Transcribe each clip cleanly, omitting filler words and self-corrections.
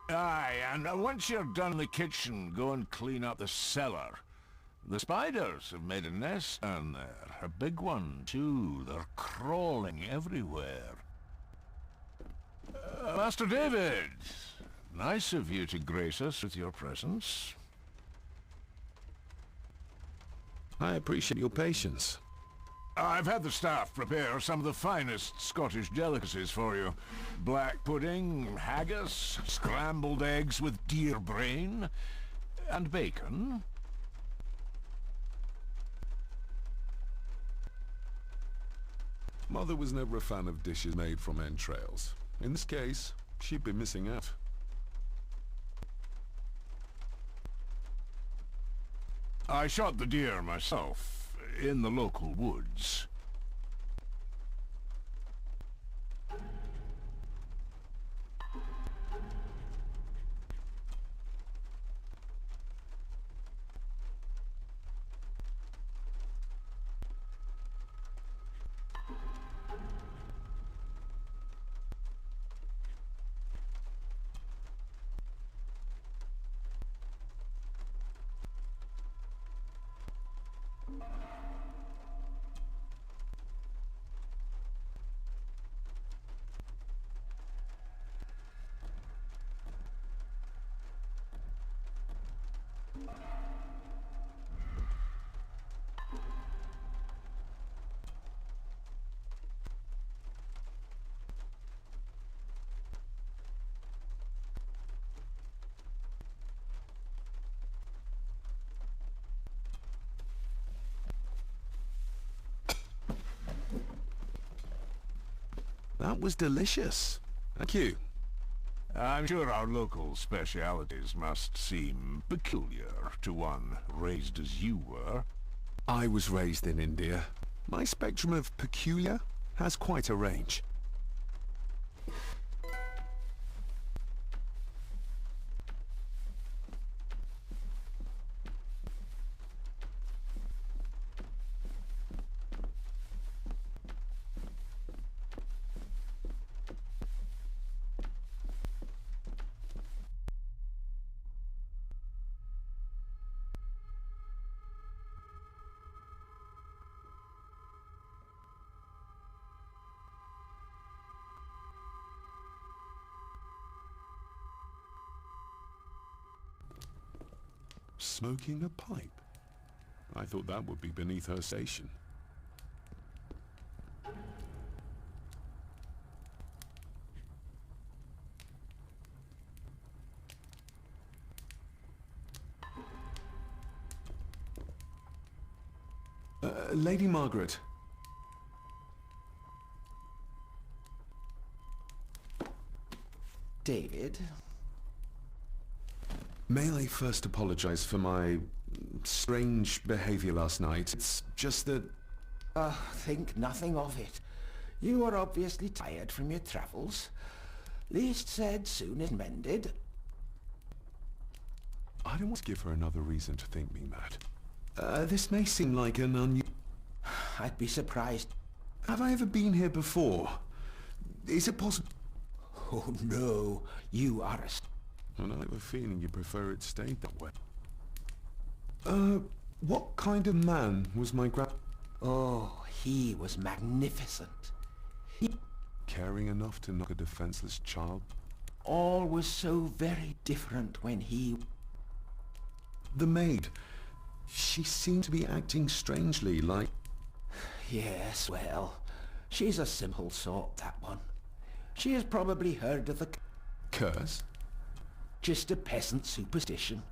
Aye, and once you're done in the kitchen, go and clean up the cellar. The spiders have made a nest down there. A big one, too. They're crawling everywhere. Master David, nice of you to grace us with your presence. I appreciate your patience. I've had the staff prepare some of the finest Scottish delicacies for you. Black pudding, haggis, scrambled eggs with deer brain, and bacon. Mother was never a fan of dishes made from entrails. In this case, she'd be missing out. I shot the deer myself, in the local woods. That was delicious. Thank you. I'm sure our local specialities must seem peculiar to one raised as you were. I was raised in India. My spectrum of peculiar has quite a range. Smoking a pipe? I thought that would be beneath her station. Lady Margaret. David? May I first apologize for my strange behavior last night? It's just that... Think nothing of it. You are obviously tired from your travels. Least said, soon is mended. I don't want to give her another reason to think me mad. This may seem like an I'd be surprised. Have I ever been here before? Is it possible? Oh no, you are a... And I have a feeling you prefer it stayed that way. What kind of man was my Oh, he was magnificent. Caring enough to knock a defenseless child? All was so very different when he... The maid. She seemed to be acting strangely, like... Yes, well, she's a simple sort, that one. She has probably heard of the... Curse? Just a peasant superstition.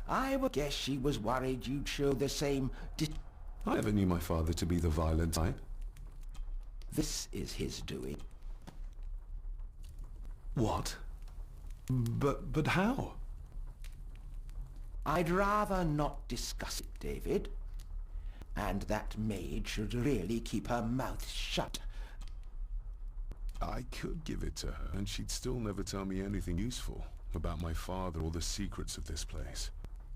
I would guess she was worried you'd show the same I never knew my father to be the violent type. This is his doing. What? But how? I'd rather not discuss it, David. And that maid should really keep her mouth shut. I could give it to her, and she'd still never tell me anything useful about my father or the secrets of this place.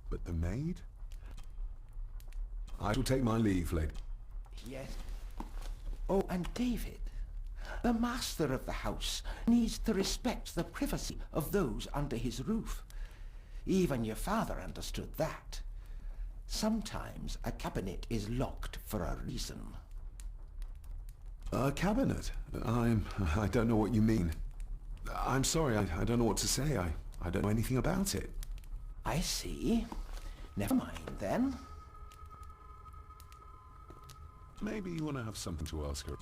But the maid? I shall take my leave, lady. Yes. Oh, and David, The master of the house needs to respect the privacy of those under his roof. Even your father understood that. Sometimes a cabinet is locked for a reason. A cabinet? I don't know what you mean. I'm sorry, I don't know what to say. I don't know anything about it. I see. Never mind, then. Maybe you want to have something to ask her.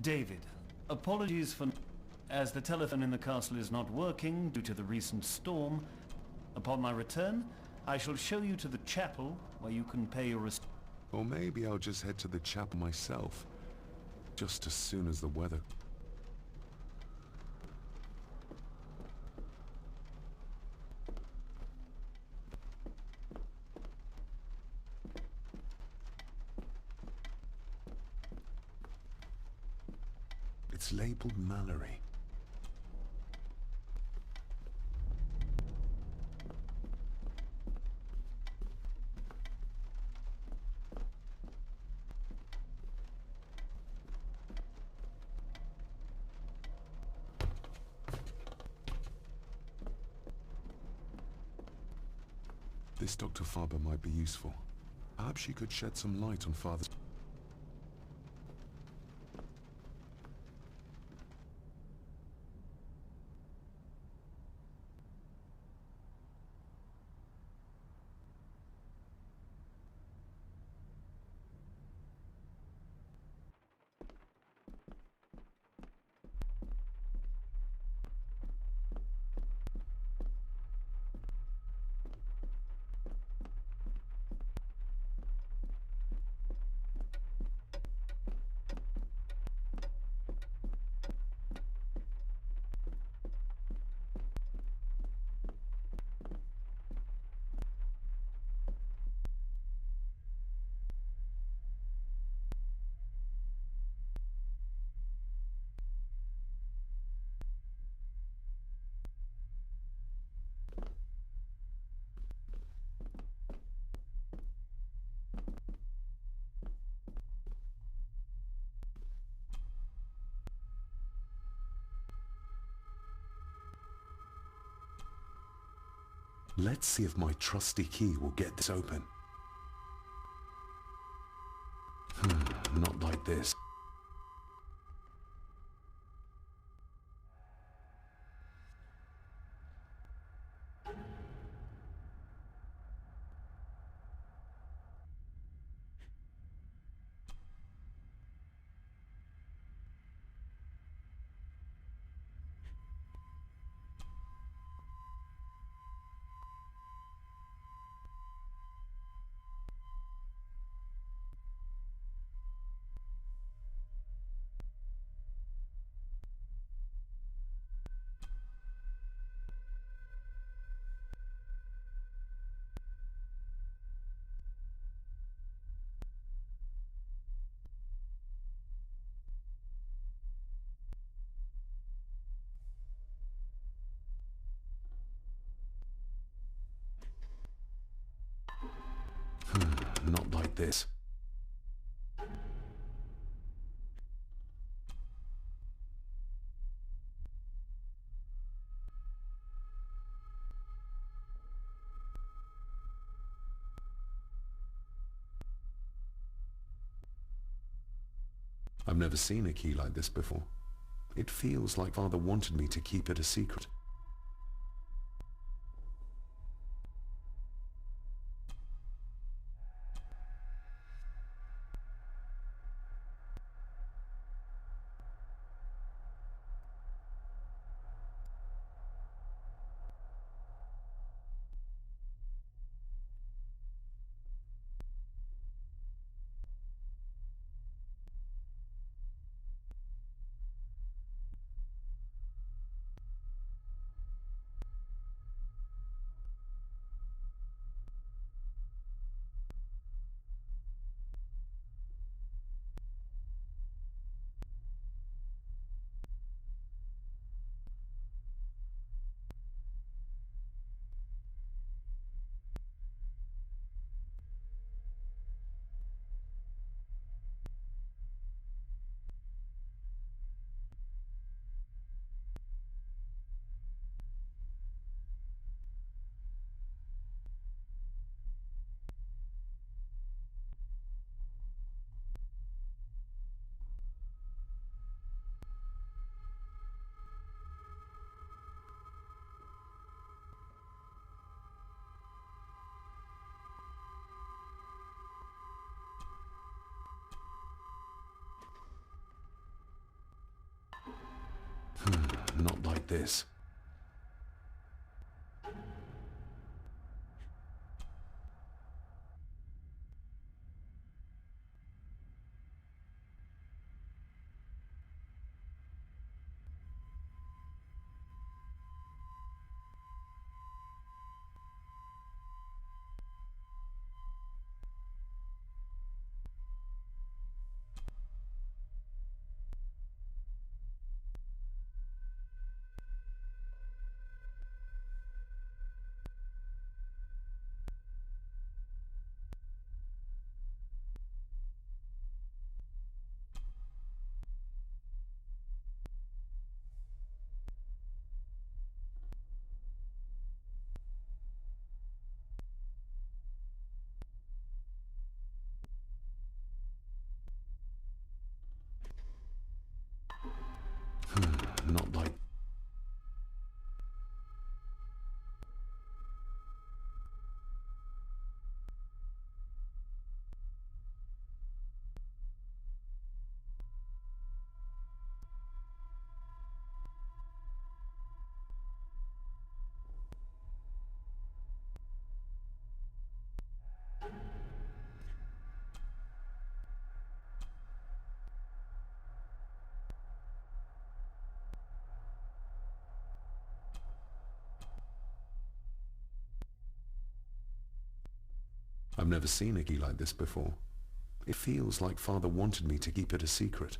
David, apologies for... As the telephone in the castle is not working due to the recent storm, upon my return, I shall show you to the chapel where you can pay your respects. Or maybe I'll just head to the chapel myself, just as soon as the weather... It's labeled Mallory. This Dr. Farber might be useful. Perhaps she could shed some light on Father's... Let's see if my trusty key will get this open. Not like this. Not like this. I've never seen a key like this before. It feels like Father wanted me to keep it a secret. Not like this. Not like... I've never seen a key like this before. It feels like Father wanted me to keep it a secret.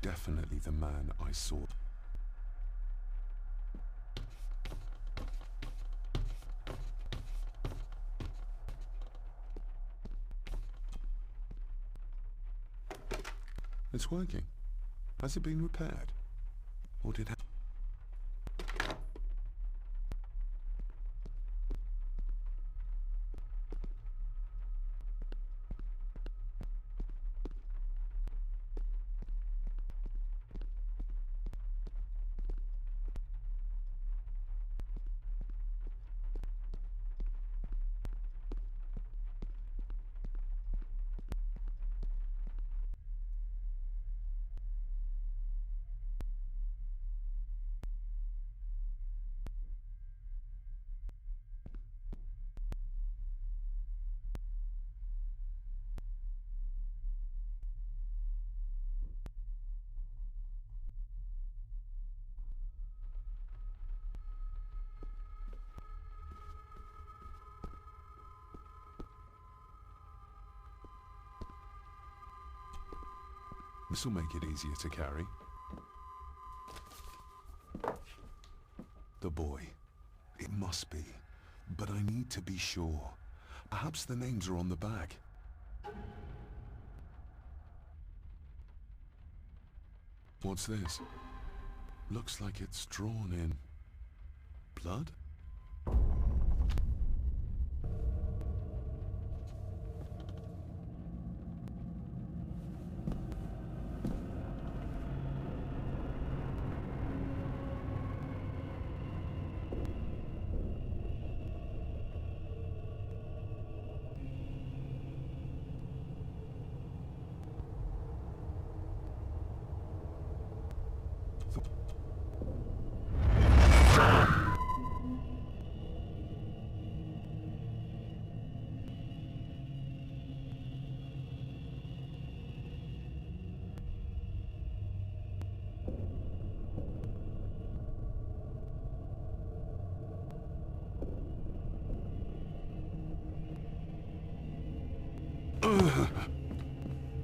definitely the man I saw. It's working. Has it been repaired? Or did... This'll make it easier to carry. The boy. It must be. But I need to be sure. Perhaps the names are on the bag. What's this? Looks like it's drawn in blood?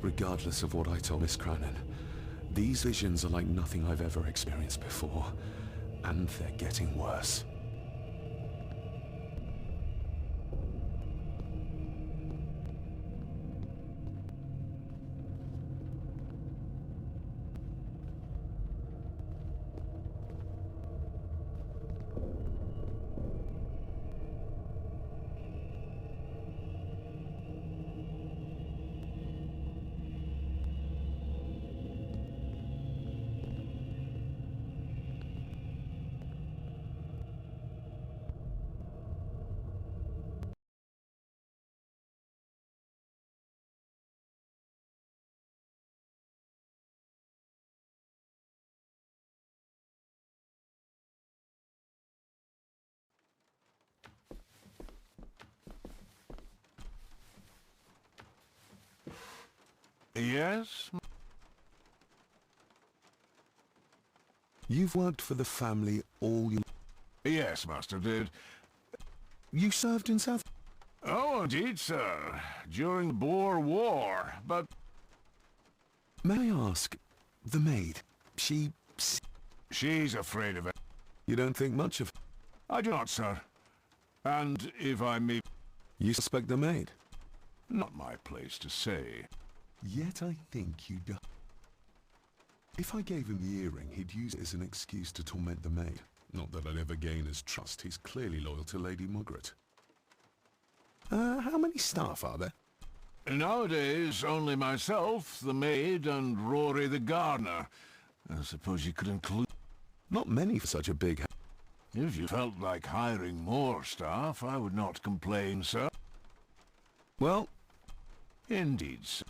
Regardless of what I told Miss Cranon, these visions are like nothing I've ever experienced before, and they're getting worse. Yes? You've worked for the family all your... Yes, Master Did. You served in South... Oh, indeed, sir. During the Boer War, but... May I ask, the maid, She's afraid of it. You don't think much of... I do not, sir. And if I may... You suspect the maid? Not my place to say. Yet I think you do. If I gave him the earring, he'd use it as an excuse to torment the maid. Not that I'd ever gain his trust. He's clearly loyal to Lady Margaret. How many staff are there? Nowadays, only myself, the maid, and Rory the gardener. I suppose you could include... Not many for such a big... If you felt like hiring more staff, I would not complain, sir. Well... Indeed, sir.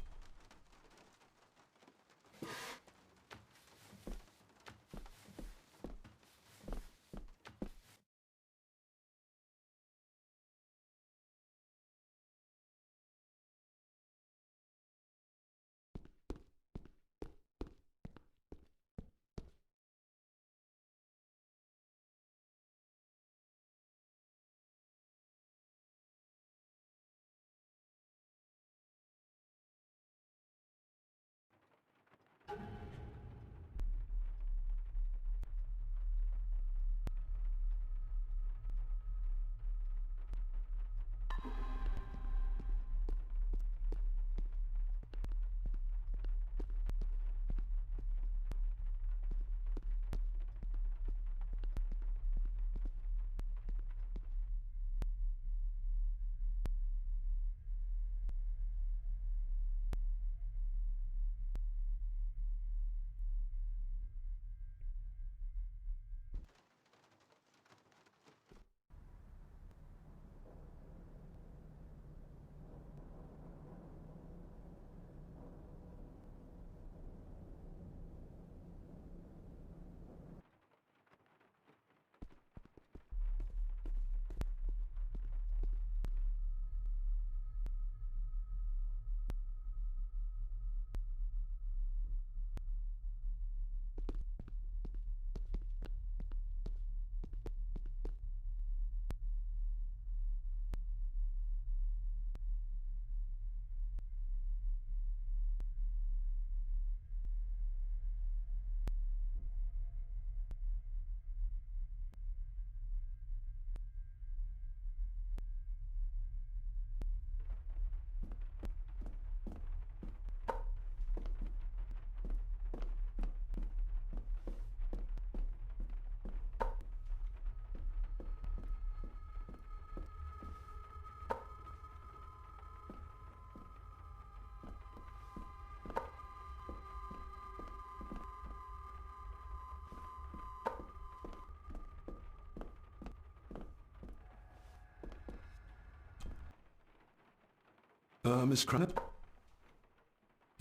Miss Cranmer?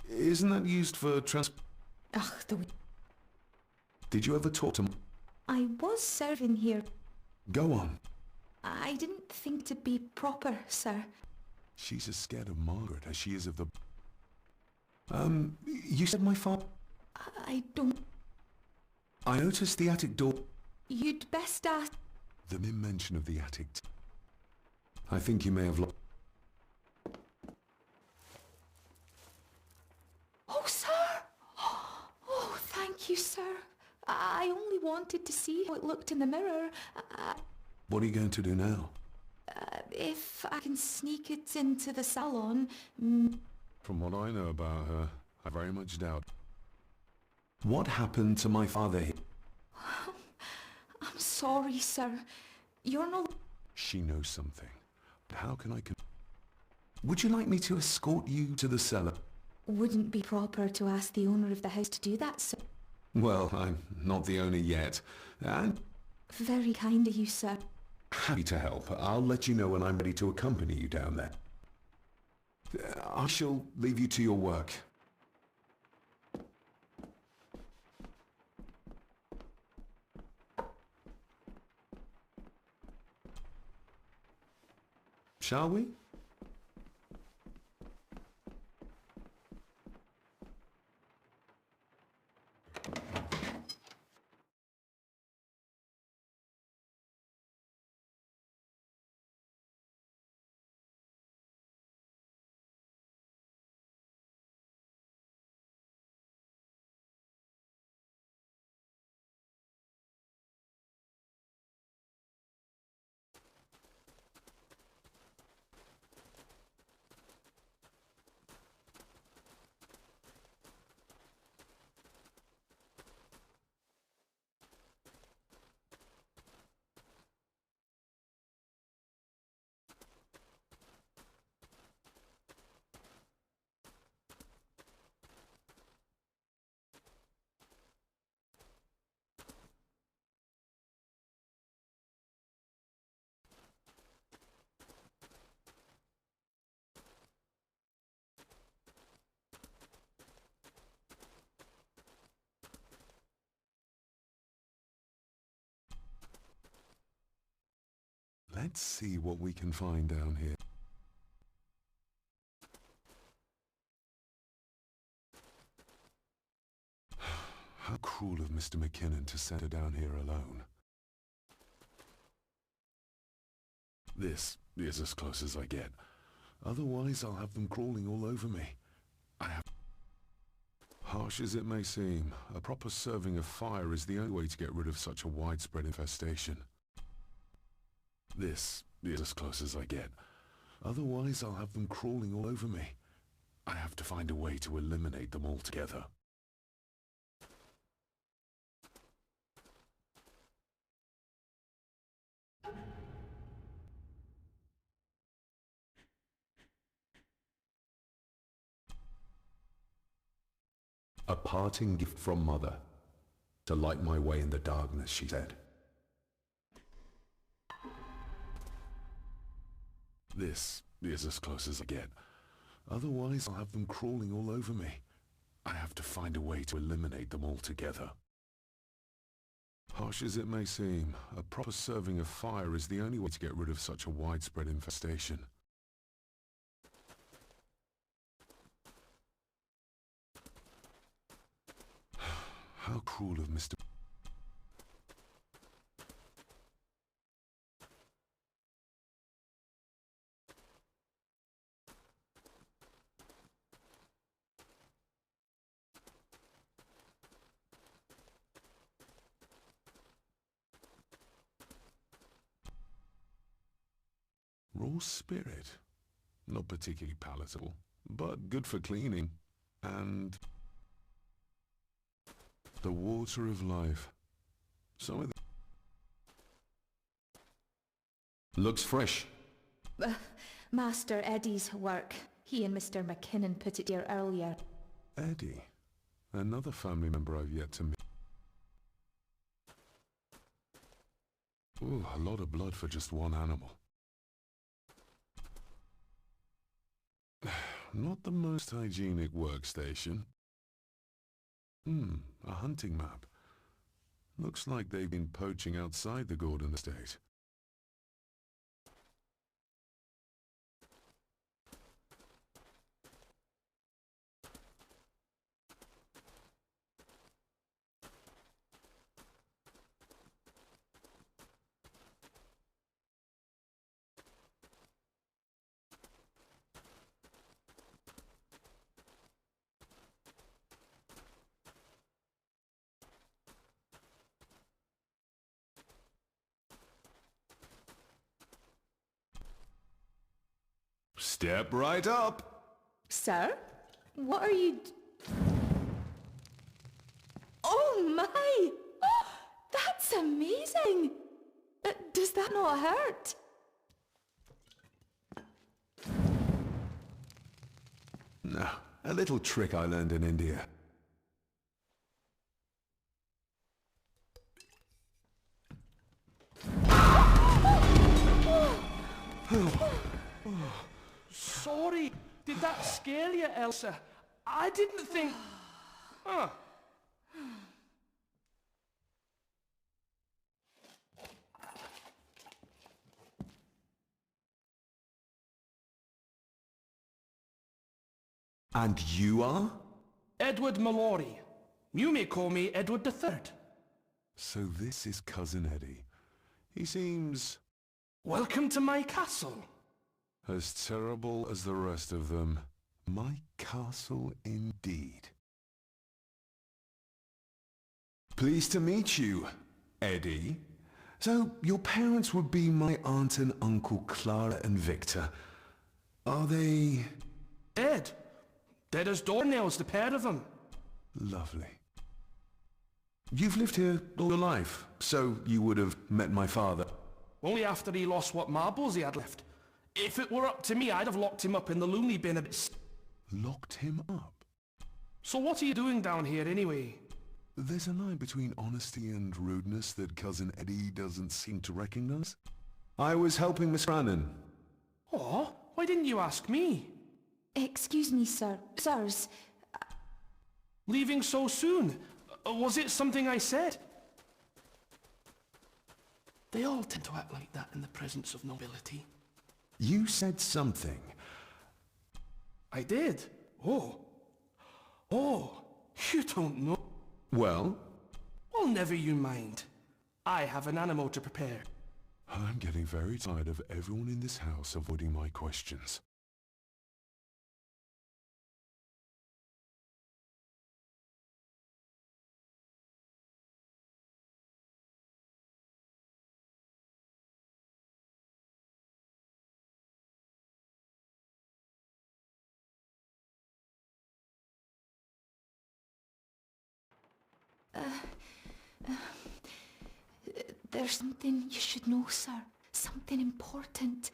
Isn't that used for Ugh, Did you ever talk to I was serving here. Go on. I didn't think to be proper, sir. She's as scared of Margaret as she is of the... You said my father... I don't... I noticed the attic door... You'd best ask... The mere mention of the attic... I think you may have lost... Oh, sir! Oh, thank you, sir. I only wanted to see how it looked in the mirror. What are you going to do now? If I can sneak it into the salon... From what I know about her, I very much doubt. What happened to my father here? I'm sorry, sir. You're no... She knows something. How can I... Would you like me to escort you to the cellar? Wouldn't be proper to ask the owner of the house to do that, sir. Well, I'm not the owner yet. And... Very kind of you, sir. Happy to help. I'll let you know when I'm ready to accompany you down there. I shall leave you to your work. Shall we? Let's see what we can find down here. How cruel of Mr. McKinnon to send her down here alone. This is as close as I get. Otherwise, I'll have them crawling all over me. Harsh as it may seem, a proper serving of fire is the only way to get rid of such a widespread infestation. This is as close as I get. Otherwise, I'll have them crawling all over me. I have to find a way to eliminate them altogether. A parting gift from Mother. To light my way in the darkness, she said. This is as close as I get. Otherwise, I'll have them crawling all over me. I have to find a way to eliminate them altogether. Harsh as it may seem, a proper serving of fire is the only way to get rid of such a widespread infestation. How cruel of Mr. Raw spirit. Not particularly palatable, but good for cleaning. And the water of life. Some of the... Looks fresh. Master Eddie's work. He and Mr. McKinnon put it here earlier. Eddie? Another family member I've yet to meet. Ooh, a lot of blood for just one animal. Not the most hygienic workstation. A hunting map. Looks like they've been poaching outside the Gordon estate. Step right up. Sir? What are you... Oh my! Oh, that's amazing! Does that not hurt? No, a little trick I learned in India. Sorry, did that scare you, Ailsa? I didn't think... Huh. And you are? Edward Mallory. You may call me Edward III. So this is Cousin Eddie. He seems Welcome to my castle. as terrible as the rest of them. My castle indeed. Pleased to meet you, Eddie. So, your parents would be my aunt and uncle Clara and Victor. Are they... Dead. Dead as doornails, the pair of them. Lovely. You've lived here all your life, so you would have met my father. Only after he lost what marbles he had left. If it were up to me, I'd have locked him up in the loony bin a bit. Locked him up? So what are you doing down here anyway? There's a line between honesty and rudeness that Cousin Eddie doesn't seem to recognize. I was helping Miss Brannan. Oh, why didn't you ask me? Excuse me, sir. Sirs. Leaving so soon? Was it something I said? They all tend to act like that in the presence of nobility. You said something. I did? Oh. Oh, you don't know. Well? Well, never you mind. I have an animal to prepare. I'm getting very tired of everyone in this house avoiding my questions. There's something you should know, sir. Something important.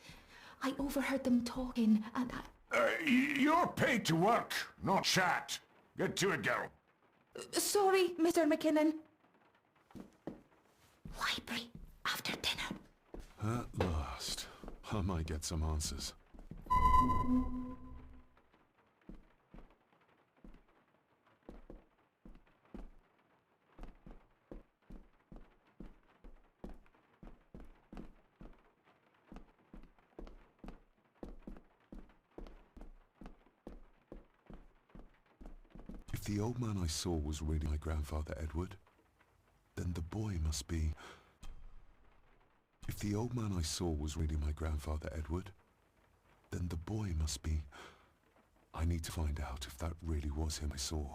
I overheard them talking, and You're paid to work, not chat. Get to it, girl. Sorry, Mr. McKinnon. Library, after dinner. At last. I might get some answers. If the old man I saw was really my grandfather Edward, then the boy must be... If the old man I saw was really my grandfather Edward, then the boy must be... I need to find out if that really was him I saw.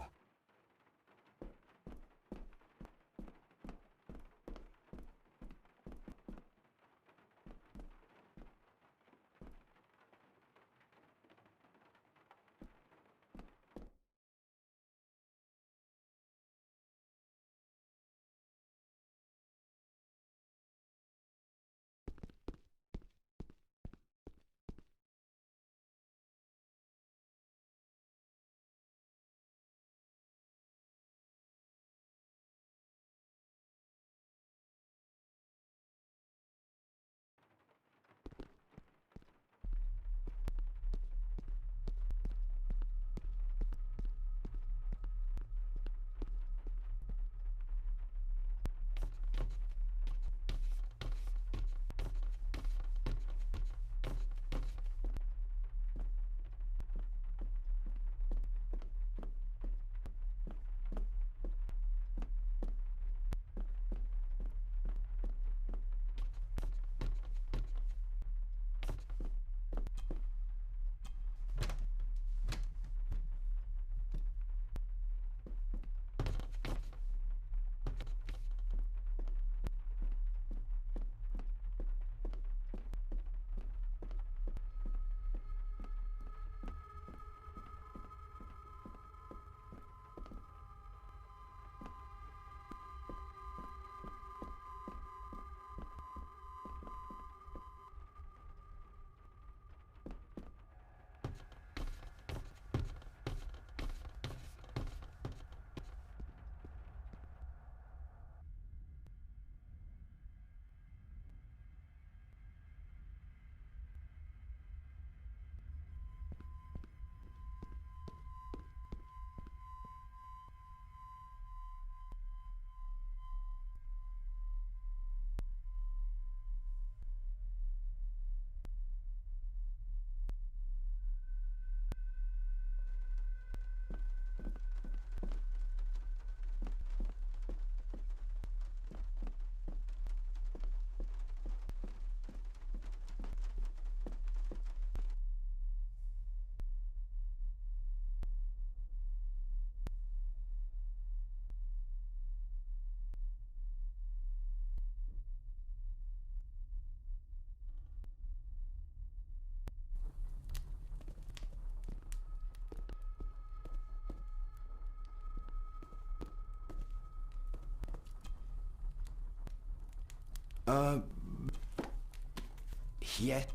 Yes?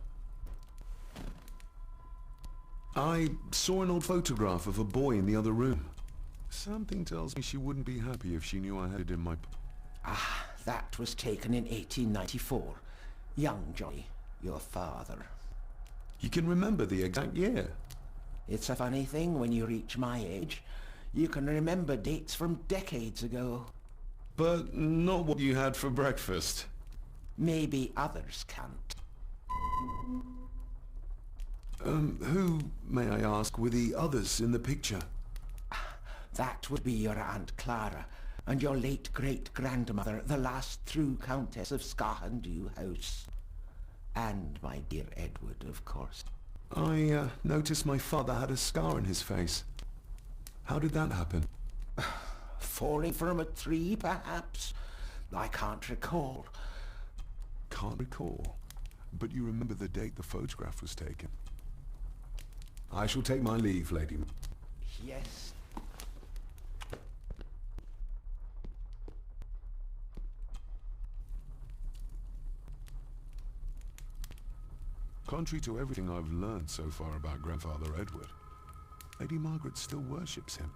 I saw an old photograph of a boy in the other room. Something tells me she wouldn't be happy if she knew I had it in my... Ah, that was taken in 1894. Young Johnny, your father. You can remember the exact year. It's a funny thing when you reach my age. You can remember dates from decades ago. But not what you had for breakfast. Maybe others can't. Who, may I ask, were the others in the picture? That would be your Aunt Clara, and your late great-grandmother, the last true Countess of Scahandew House. And my dear Edward, of course. I noticed my father had a scar on his face. How did that happen? Falling from a tree, perhaps? I can't recall. Can't recall. But you remember the date the photograph was taken. I shall take my leave, Lady. Yes. Contrary to everything I've learned so far about Grandfather Edward, Lady Margaret still worships him.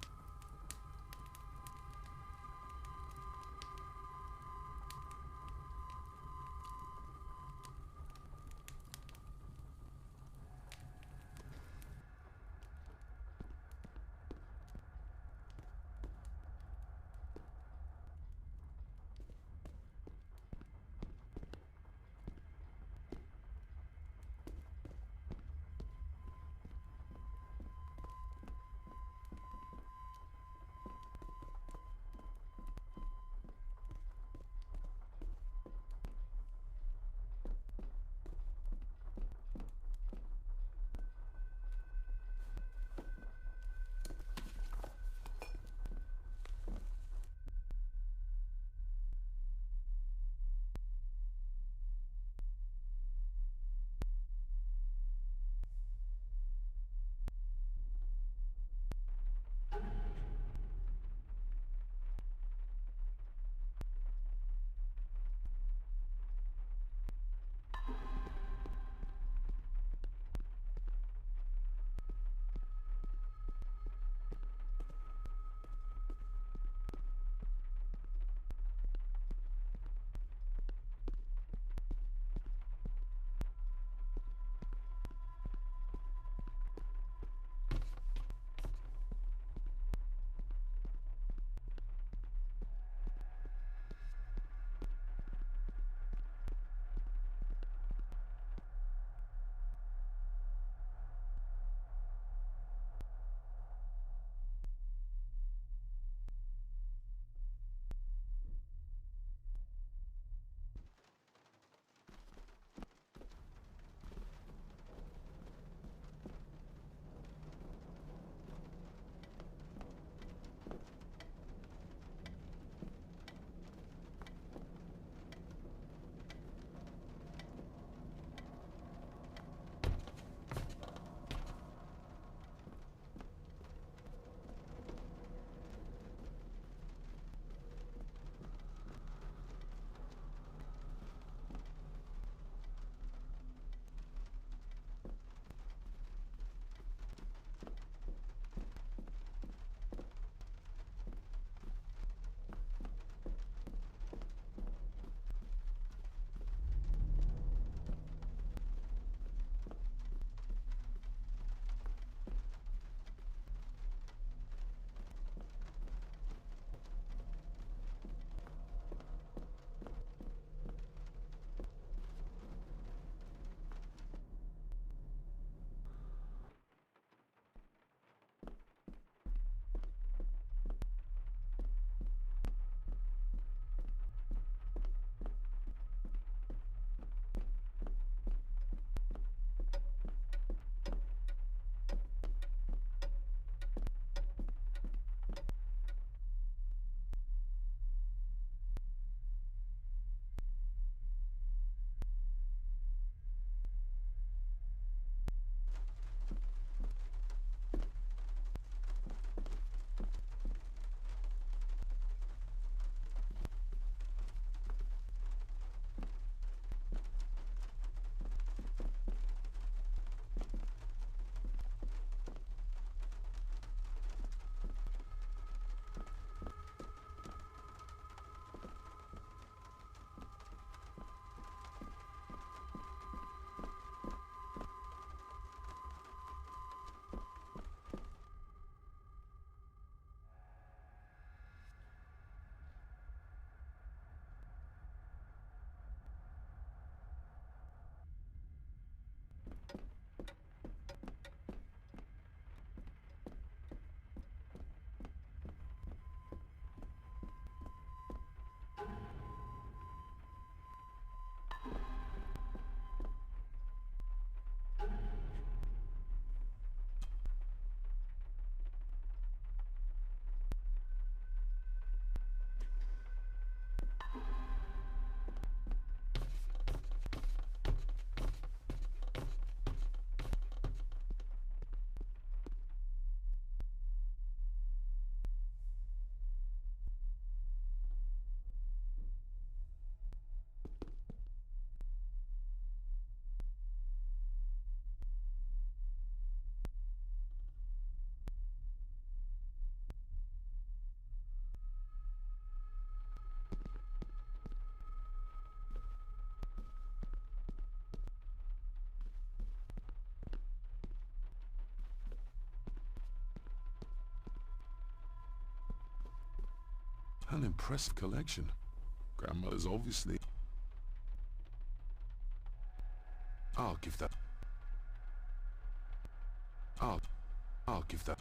An impressive collection. Grandmother's obviously... I'll give that... I'll give that...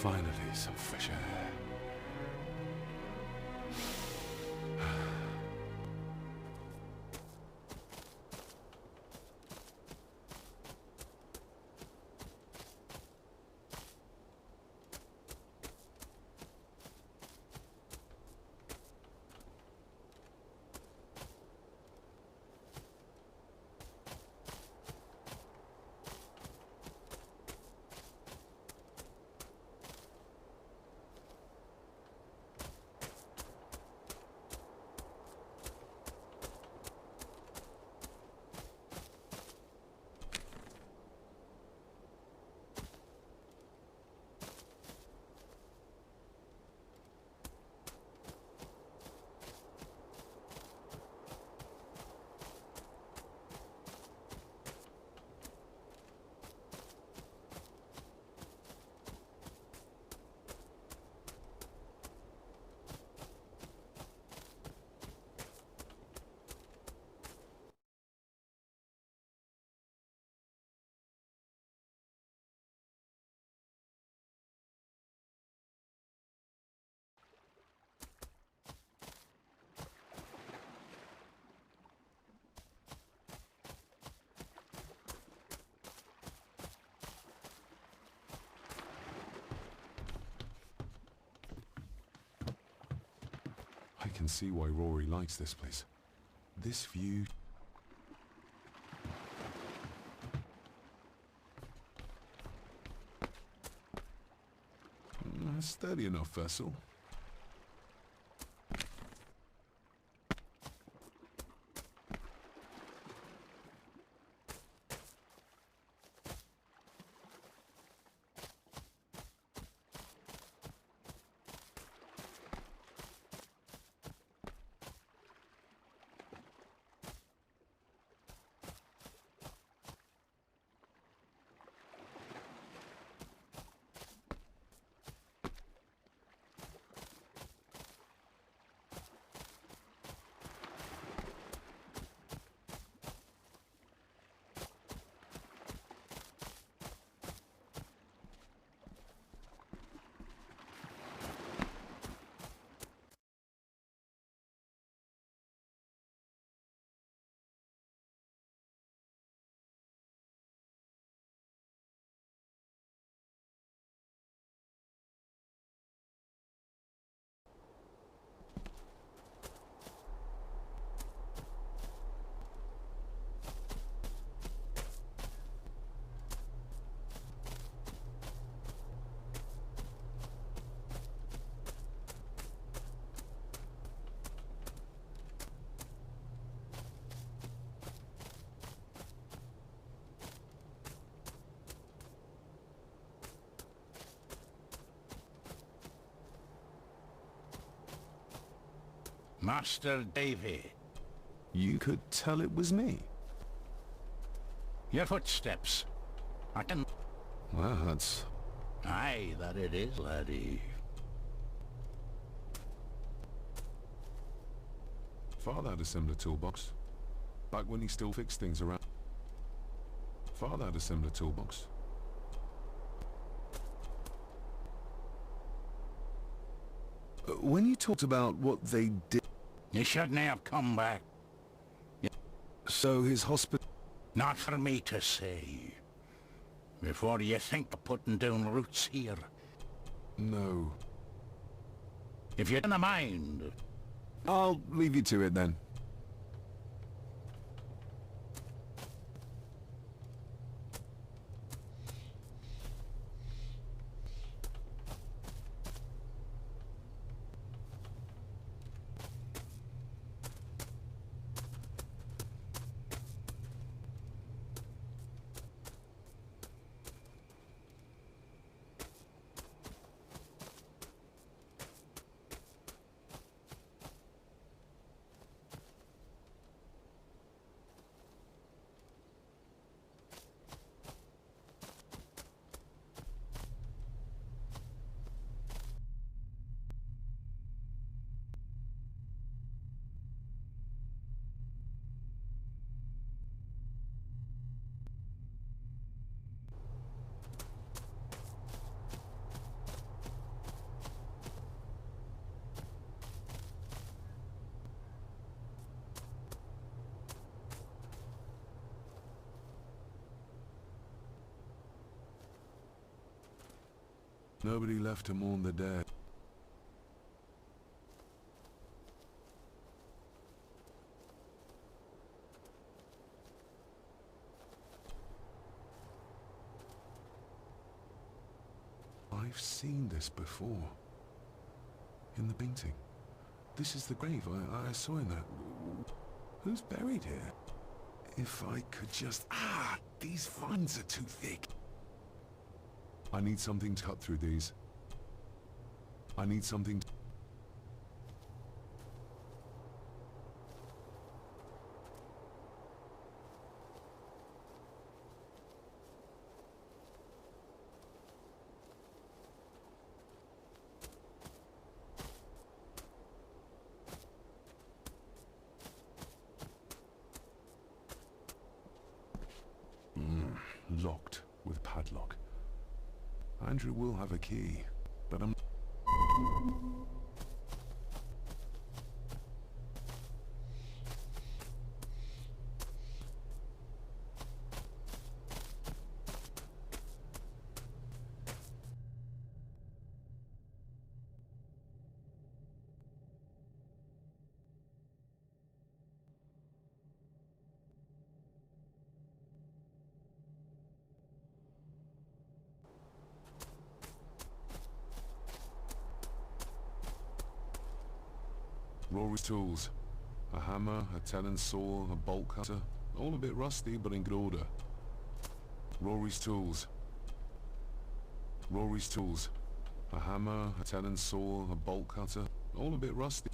Finally, some fresh air. I can see why Rory likes this place. This view... steady enough vessel. Master Davy. You could tell it was me. Your footsteps. I can... Well, that's... Aye, that it is, laddie. Father had a similar toolbox. Back when he still fixed things around. Father had a similar toolbox. When you talked about what they did... You shouldn't have come back. So his hospital... Not for me to say. Before you think of putting down roots here. No. If you don't mind... I'll leave you to it then. Nobody left to mourn the dead. I've seen this before. In the painting. This is the grave I saw in that. Who's buried here? If I could just... Ah! These vines are too thick. I need something to cut through these. I need something to... Locked with padlock. Andrew will have a key, but I'm... Rory's tools. A hammer, a tenon saw, a bolt cutter. All a bit rusty, but in good order. Rory's tools. Rory's tools. A hammer, a tenon saw, a bolt cutter. All a bit rusty.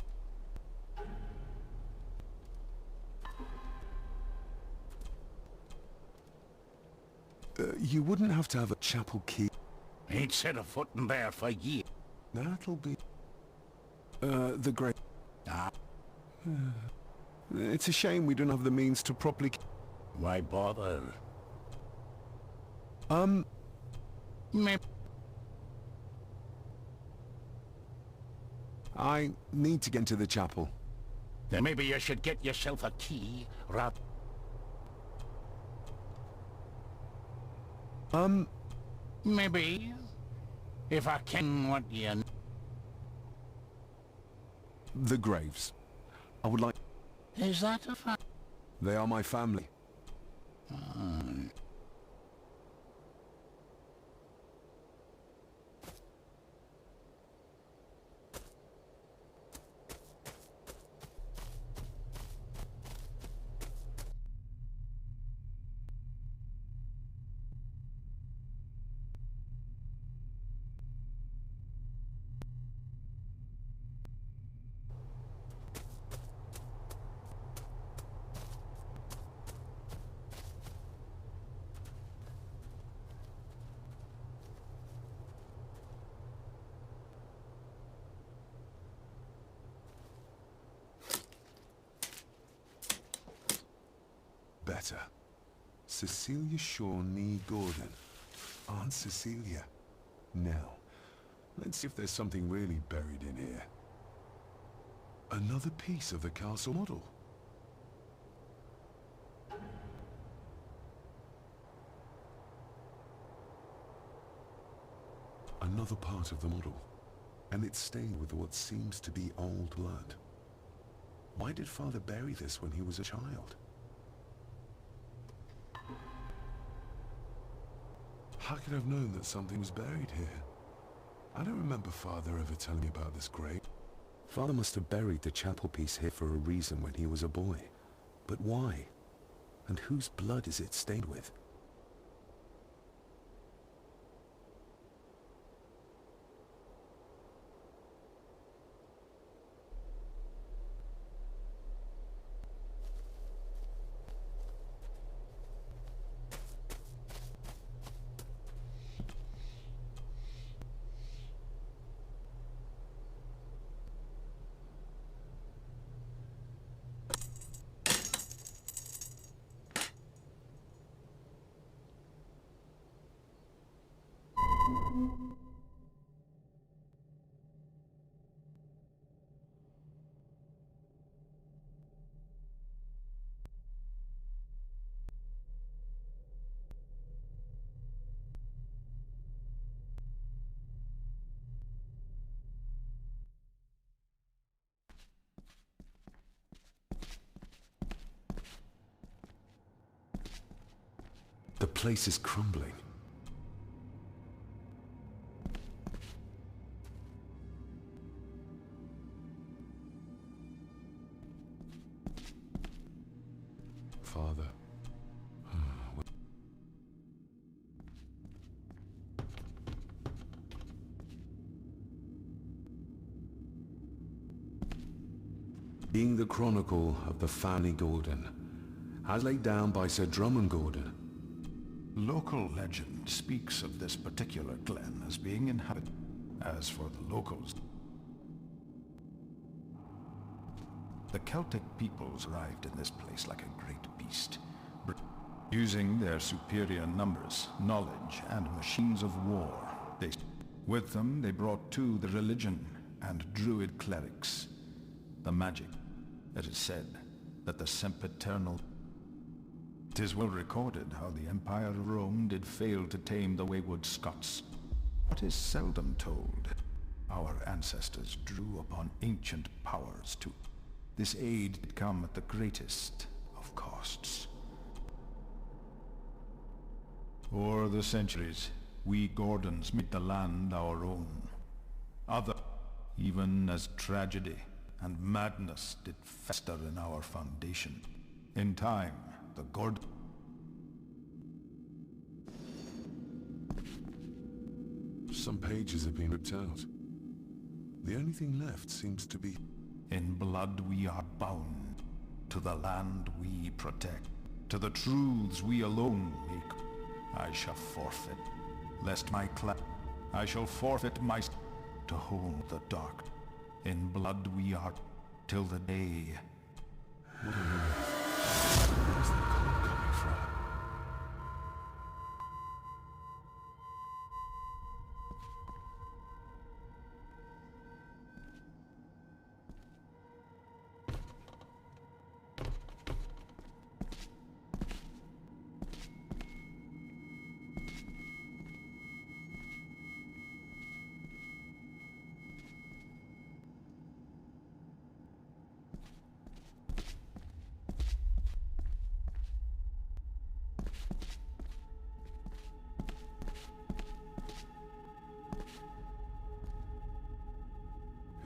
You wouldn't have to have a chapel key. Ain't set a foot in there for years. That'll be... the great... Ah, It's a shame we don't have the means to properly... why bother? Maybe... I need to get into the chapel. Then maybe you should get yourself a key, rather... Maybe... If I can what you... The graves. I would like... Is that a fact? They are my family. letter. Cecilia Shaw Nee Gordon. Aunt Cecilia. Now, let's see if there's something really buried in here. Another piece of the castle model. Another part of the model. And it's stained with what seems to be old blood. Why did Father bury this when he was a child? How could I have known that something was buried here? I don't remember Father ever telling me about this grave. Father must have buried the chapel piece here for a reason when he was a boy. But why? And whose blood is it stained with? The place is crumbling. Father. Being the chronicle of the family Gordon, as laid down by Sir Drummond Gordon. Local legend speaks of this particular glen as being inhabited. As for the locals, the Celtic peoples arrived in this place like a great beast, using their superior numbers, knowledge, and machines of war. With them they brought too the religion and druid clerics, the magic. It is said that the sempiternal. 'Tis well recorded how the Empire of Rome did fail to tame the wayward Scots. What is seldom told, our ancestors drew upon ancient powers to. This aid did come at the greatest of costs. O'er the centuries, we Gordons made the land our own. Even as tragedy and madness did fester in our foundation. In time, the Gord. Some pages have been ripped out. The only thing left seems to be... In blood we are bound, to the land we protect, to the truths we alone make. I shall forfeit, lest my I shall forfeit my... to hold the dark. In blood we are, till the day... What a minute. Where's the call coming from?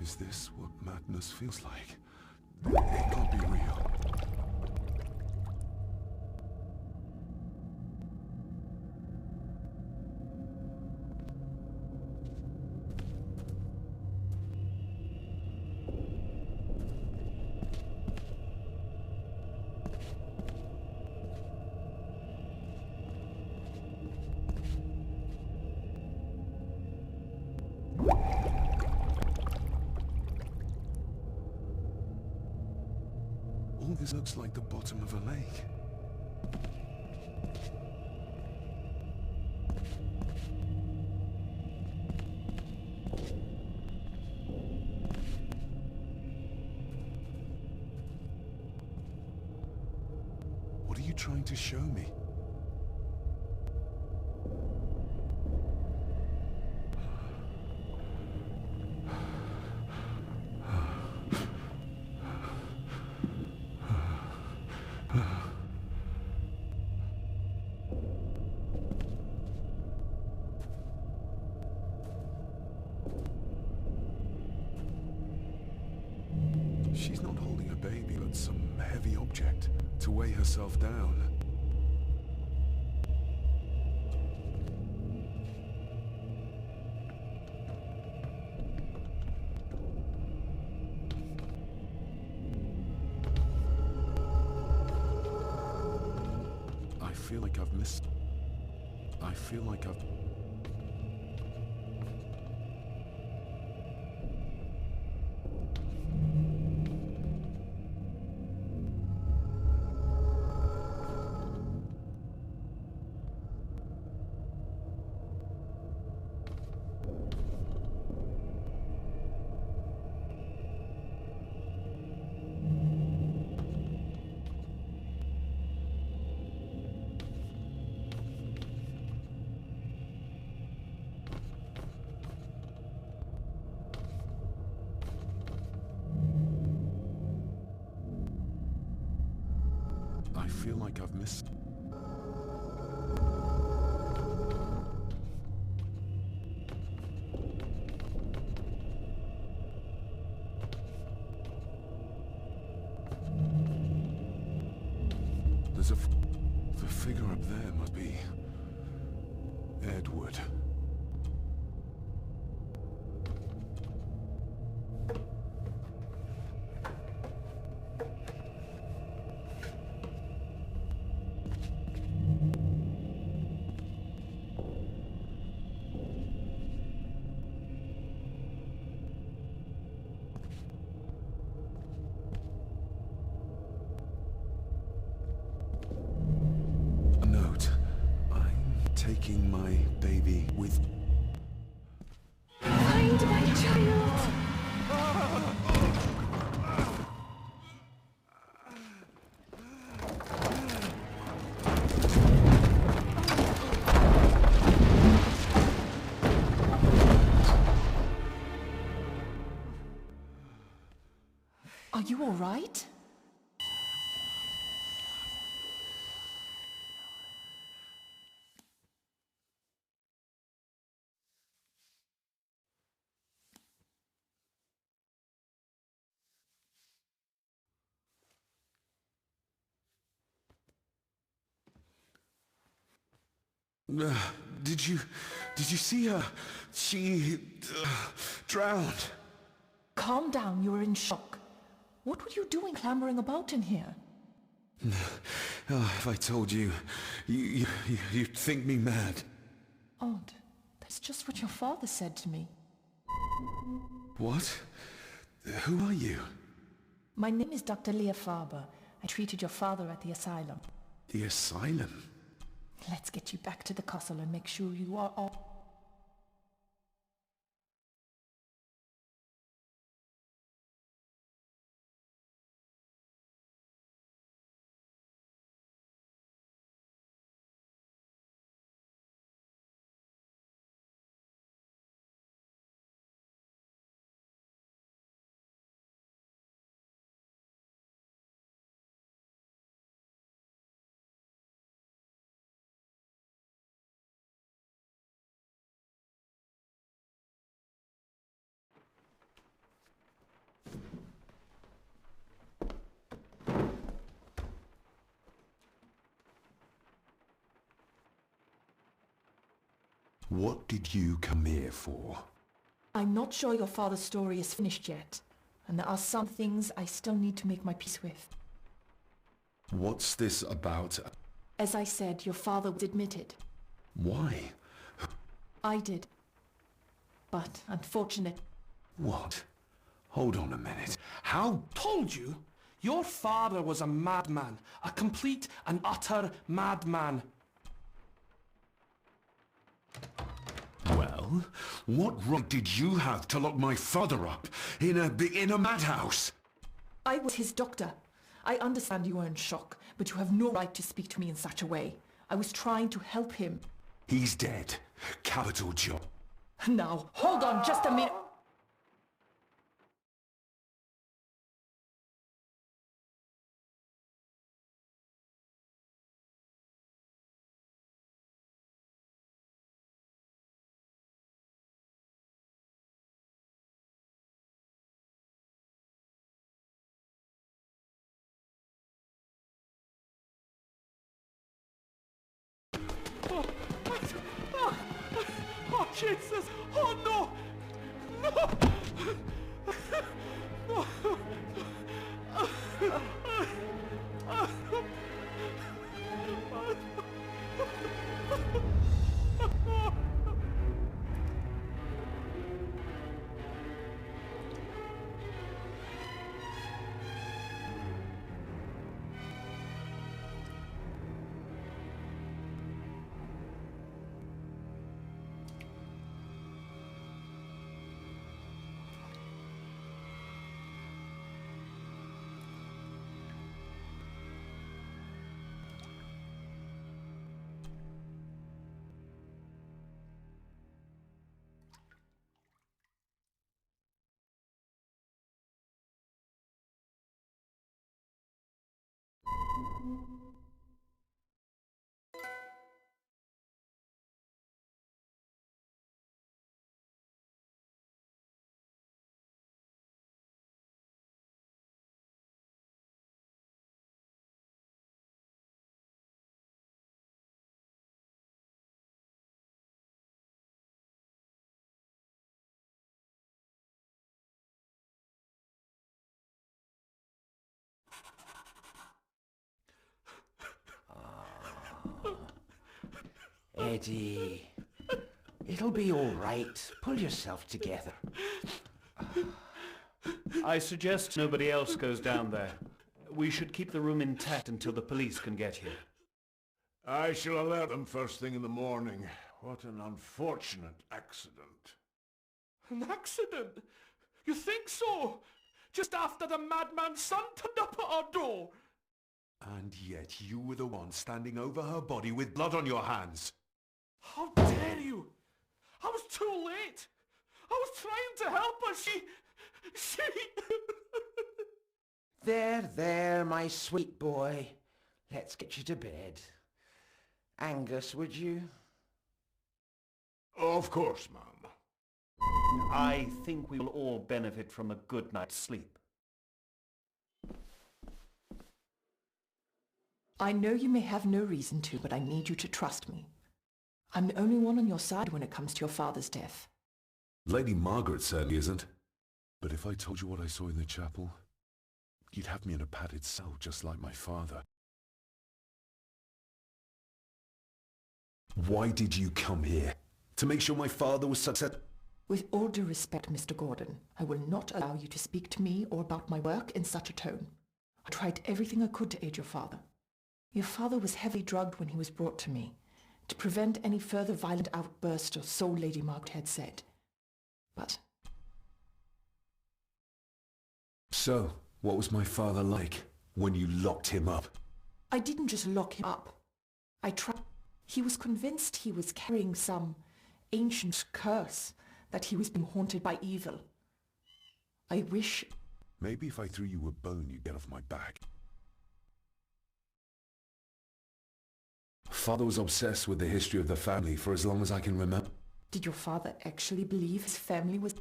Is this what madness feels like? It can't be real. All this looks like the bottom of a lake. What are you trying to show me? She's not holding a baby, but some heavy object to weigh herself down. I feel like I've missed... I feel like I've... I feel like I've missed... There's the figure up there must be... Edward. Taking my baby with... Find my child! Are you all right? Did you see her? She... drowned. Calm down, you were in shock. What were you doing clambering about in here? Oh, if I told you, you'd think me mad. Odd. That's just what your father said to me. What? Who are you? My name is Dr. Leah Farber. I treated your father at the asylum. The asylum? Let's get you back to the castle and make sure you are all... What did you come here for? I'm not sure your father's story is finished yet, and there are some things I still need to make my peace with. What's this about? As I said, your father was admitted. Why? I did. But, unfortunate... What? Hold on a minute. How? Told you? Your father was a madman. A complete and utter madman. Well, what right did you have to lock my father up in a madhouse? I was his doctor. I understand you are in shock, but you have no right to speak to me in such a way. I was trying to help him. He's dead. Capital job. Now, hold on just a minute. Oh, Jesus! Oh, no! No! Eddie, it'll be all right. Pull yourself together. I suggest nobody else goes down there. We should keep the room intact until the police can get here. I shall alert them first thing in the morning. What an unfortunate accident. An accident? You think so? Just after the madman's son turned up at our door? And yet you were the one standing over her body with blood on your hands. How dare you! I was too late! I was trying to help her, she... There, my sweet boy. Let's get you to bed. Angus, would you? Of course, ma'am. I think we will all benefit from a good night's sleep. I know you may have no reason to, but I need you to trust me. I'm the only one on your side when it comes to your father's death. Lady Margaret certainly isn't. But if I told you what I saw in the chapel, you'd have me in a padded cell just like my father. Why did you come here? To make sure my father was successful? With all due respect, Mr. Gordon, I will not allow you to speak to me or about my work in such a tone. I tried everything I could to aid your father. Your father was heavily drugged when he was brought to me, to prevent any further violent outburst, or so Lady Margaret had said. But... So, what was my father like when you locked him up? I didn't just lock him up. I tried... He was convinced he was carrying some ancient curse, that he was being haunted by evil. I wish... Maybe if I threw you a bone, you'd get off my back. Father was obsessed with the history of the family for as long as I can remember. Did your father actually believe his family was...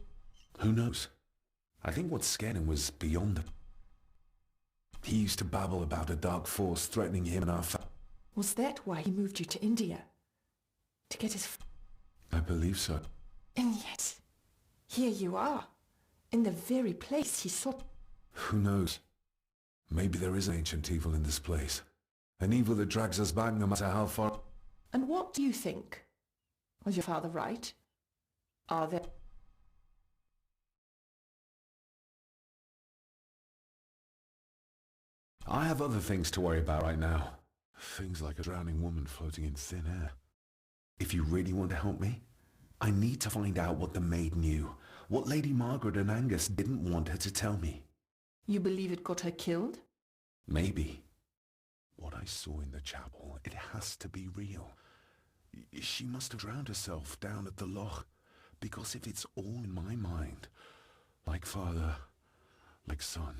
Who knows? I think what scared him was beyond the... He used to babble about a dark force threatening him and our family. Was that why he moved you to India? To get his... I believe so. And yet, here you are, in the very place he sought... Who knows? Maybe there is ancient evil in this place. An evil that drags us back no matter how far... And what do you think? Was your father right? Are there... I have other things to worry about right now. Things like a drowning woman floating in thin air. If you really want to help me, I need to find out what the maid knew. What Lady Margaret and Angus didn't want her to tell me. You believe it got her killed? Maybe. What I saw in the chapel, it has to be real. She must have drowned herself down at the loch, because if it's all in my mind, like father, like son,